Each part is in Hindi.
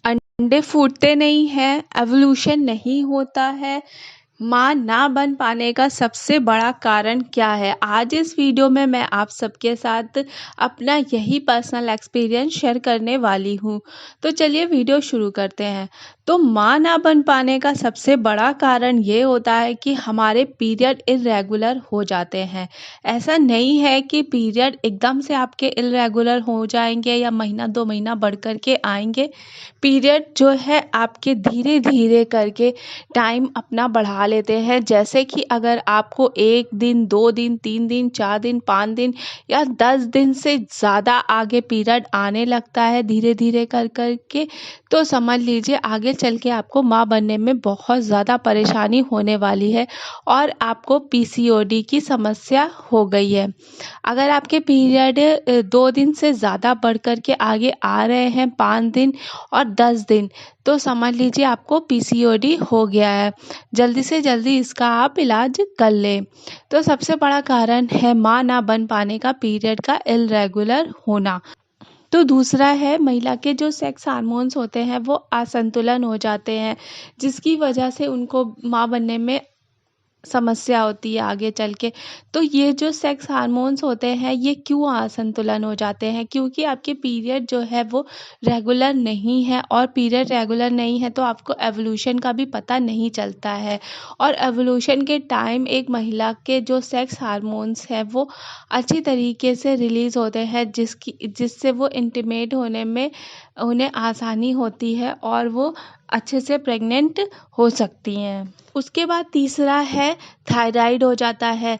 अंडे फूटते नहीं हैं, एवोल्यूशन नहीं होता है। माँ ना बन पाने का सबसे बड़ा कारण क्या है? आज इस वीडियो में मैं आप सबके साथ अपना यही पर्सनल एक्सपीरियंस शेयर करने वाली हूँ। तो चलिए वीडियो शुरू करते हैं। तो माँ ना बन पाने का सबसे बड़ा कारण ये होता है कि हमारे पीरियड इर्रेगुलर हो जाते हैं। ऐसा नहीं है कि पीरियड एकदम से आपके इर्रेगुलर हो जाएंगे या महीना 2 महीना बढ़ कर के आएंगे। पीरियड जो है आपके धीरे धीरे करके टाइम अपना बढ़ा लेते हैं। जैसे कि अगर आपको 1 दिन, 2 दिन, 3 दिन, 4 दिन, 5 दिन या 10 दिन से ज़्यादा आगे पीरियड आने लगता है धीरे धीरे कर कर के, तो समझ लीजिए आगे चल के आपको माँ बनने में बहुत ज़्यादा परेशानी होने वाली है और आपको पीसीओडी की समस्या हो गई है। अगर आपके पीरियड 2 दिन से ज़्यादा बढ़ कर के आगे आ रहे हैं, 5 दिन और 10 दिन, तो समझ लीजिए आपको पीसीओडी हो गया है। जल्दी से जल्दी इसका आप इलाज कर लें। तो सबसे बड़ा कारण है माँ ना बन पाने का पीरियड का इर्रेगुलर होना। तो दूसरा है महिला के जो सेक्स हार्मोन्स होते हैं वो असंतुलन हो जाते हैं, जिसकी वजह से उनको माँ बनने में समस्या होती है आगे चल के। तो ये जो सेक्स हार्मोन्स होते हैं ये क्यों असंतुलन हो जाते हैं? क्योंकि आपके पीरियड जो है वो रेगुलर नहीं है, और पीरियड रेगुलर नहीं है तो आपको एवोल्यूशन का भी पता नहीं चलता है। और एवोल्यूशन के टाइम एक महिला के जो सेक्स हार्मोन्स हैं वो अच्छी तरीके से रिलीज़ होते हैं, जिससे वो इंटीमेट होने में उन्हें आसानी होती है और वो अच्छे से प्रेग्नेंट हो सकती हैं। उसके बाद तीसरा है थायराइड हो जाता है।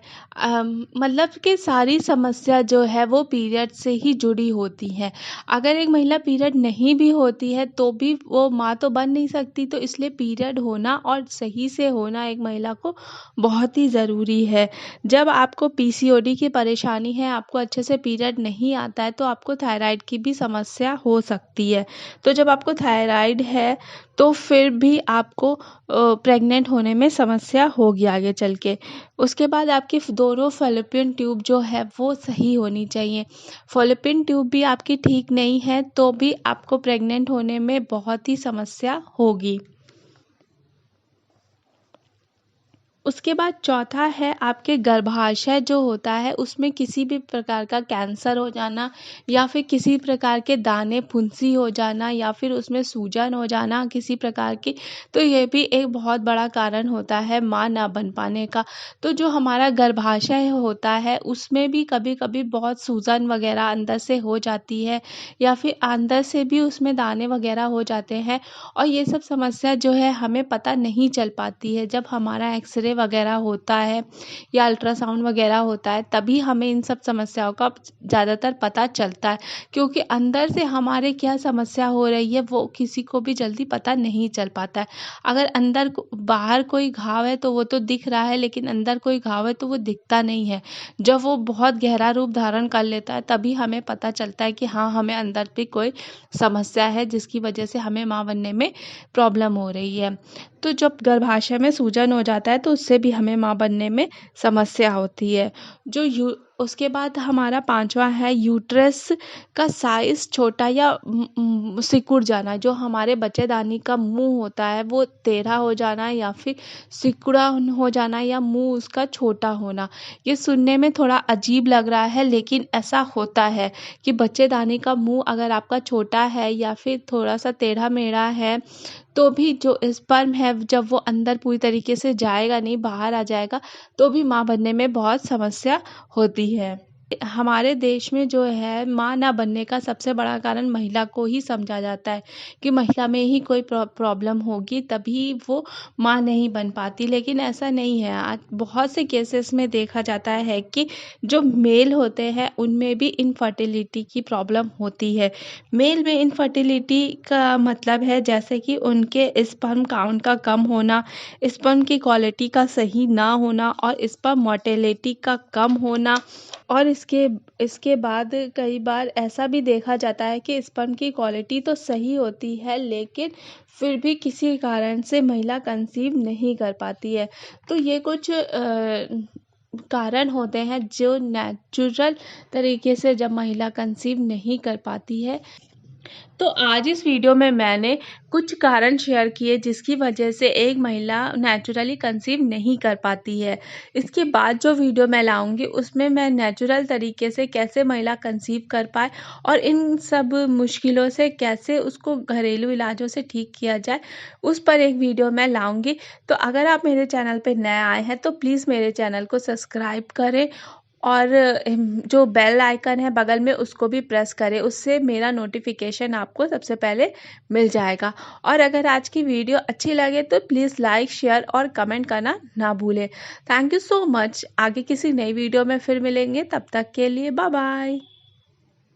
मतलब कि सारी समस्या जो है वो पीरियड से ही जुड़ी होती है। अगर एक महिला पीरियड नहीं भी होती है तो भी वो माँ तो बन नहीं सकती, तो इसलिए पीरियड होना और सही से होना एक महिला को बहुत ही ज़रूरी है। जब आपको पीसीओडी की परेशानी है, आपको अच्छे से पीरियड नहीं आता है, तो आपको थायराइड की भी समस्या हो सकती है। तो जब आपको थायराइड है तो फिर भी आपको प्रेग्नेंट होने में समस्या होगी आगे चल के। उसके बाद आपकी दोनों फैलोपियन ट्यूब जो है वो सही होनी चाहिए। फैलोपियन ट्यूब भी आपकी ठीक नहीं है तो भी आपको प्रेग्नेंट होने में बहुत ही समस्या होगी। उसके बाद चौथा है आपके गर्भाशय जो होता है उसमें किसी भी प्रकार का कैंसर हो जाना, या फिर किसी प्रकार के दाने फुंसी हो जाना, या फिर उसमें सूजन हो जाना किसी प्रकार की। तो ये भी एक बहुत बड़ा कारण होता है माँ ना बन पाने का। तो जो हमारा गर्भाशय होता है उसमें भी कभी कभी बहुत सूजन वगैरह अंदर से हो जाती है, या फिर अंदर से भी उसमें दाने वगैरह हो जाते हैं। और ये सब समस्या जो है हमें पता नहीं चल पाती है। जब हमारा एक्सरे वगैरह होता है या अल्ट्रासाउंड वगैरह होता है तभी हमें इन सब समस्याओं का ज़्यादातर पता चलता है, क्योंकि अंदर से हमारे क्या समस्या हो रही है वो किसी को भी जल्दी पता नहीं चल पाता है। अगर बाहर कोई घाव है तो वो तो दिख रहा है, लेकिन अंदर कोई घाव है तो वो दिखता नहीं है। जब वो बहुत गहरा रूप धारण कर लेता है तभी हमें पता चलता है कि हाँ, हमें अंदर भी कोई समस्या है जिसकी वजह से हमें माँ बनने में प्रॉब्लम हो रही है। तो जब गर्भाशय में सूजन हो जाता है तो उससे भी हमें माँ बनने में समस्या होती है। उसके बाद हमारा पांचवा है यूट्रस का साइज छोटा या सिकुड़ जाना। जो हमारे बच्चेदानी का मुंह होता है वो टेढ़ा हो जाना, या फिर सिकुड़ा हो जाना, या मुंह उसका छोटा होना। ये सुनने में थोड़ा अजीब लग रहा है लेकिन ऐसा होता है कि बच्चेदानी का मुंह अगर आपका छोटा है या फिर थोड़ा सा टेढ़ा मेढ़ा है तो भी जो स्पर्म है जब वो अंदर पूरी तरीके से जाएगा नहीं, बाहर आ जाएगा, तो भी माँ बनने में बहुत समस्या होती है। हमारे देश में जो है माँ ना बनने का सबसे बड़ा कारण महिला को ही समझा जाता है कि महिला में ही कोई प्रॉब्लम होगी तभी वो माँ नहीं बन पाती, लेकिन ऐसा नहीं है। आज बहुत से केसेस में देखा जाता है कि जो मेल होते हैं उनमें भी इनफर्टिलिटी की प्रॉब्लम होती है। मेल में इनफर्टिलिटी का मतलब है जैसे कि उनके स्पर्म काउंट का कम होना, स्पर्म की क्वालिटी का सही ना होना, और स्पर्म मोटेलिटी का कम होना। और इसके बाद कई बार ऐसा भी देखा जाता है कि स्पर्म की क्वालिटी तो सही होती है लेकिन फिर भी किसी कारण से महिला कंसीव नहीं कर पाती है। तो ये कुछ कारण होते हैं जो नेचुरल तरीके से जब महिला कंसीव नहीं कर पाती है तो आज इस वीडियो में मैंने कुछ कारण शेयर किए जिसकी वजह से एक महिला नेचुरली कंसीव नहीं कर पाती है। इसके बाद जो वीडियो मैं लाऊंगी उसमें मैं नेचुरल तरीके से कैसे महिला कंसीव कर पाए और इन सब मुश्किलों से कैसे उसको घरेलू इलाजों से ठीक किया जाए, उस पर एक वीडियो मैं लाऊंगी। तो अगर आप मेरे चैनल पे नए आए हैं तो प्लीज़ मेरे चैनल को सब्सक्राइब करें और जो बेल आइकन है बगल में उसको भी प्रेस करें, उससे मेरा नोटिफिकेशन आपको सबसे पहले मिल जाएगा। और अगर आज की वीडियो अच्छी लगे तो प्लीज़ लाइक, शेयर और कमेंट करना ना भूलें। Thank you so much. आगे किसी नई वीडियो में फिर मिलेंगे, तब तक के लिए बाय बाय।